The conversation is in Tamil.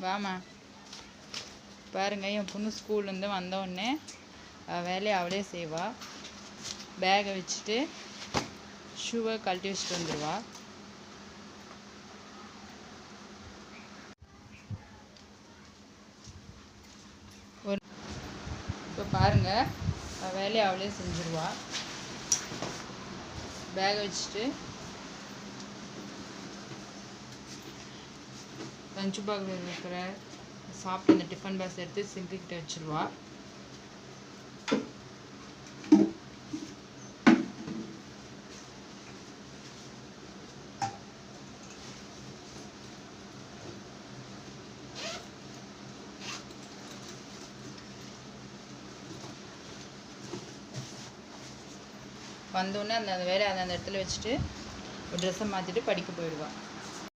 வாமா பாருங்க, என் பொண்ணு ஸ்கூல்லேருந்து வந்தோடனே வேலையை அவளே செய்வா. பேகை வச்சுட்டு ஷூவை கழட்டி வச்சுட்டு வந்துடுவா. இப்போ பாருங்க, வேலையை அவளே செஞ்சிருவா. பேகை வச்சுட்டு லஞ்ச் பாக்ஸில் இருக்கிற சாப்பிட்டு இந்த டிஃபன் பாக்ஸ் எடுத்து சிங்கிட்ட வச்சுருவா. வந்தோடனே அந்த வேலையை அந்த இடத்துல வச்சுட்டு ஒரு ட்ரெஸ்ஸை மாற்றிட்டு படிக்க போயிடுவாள்.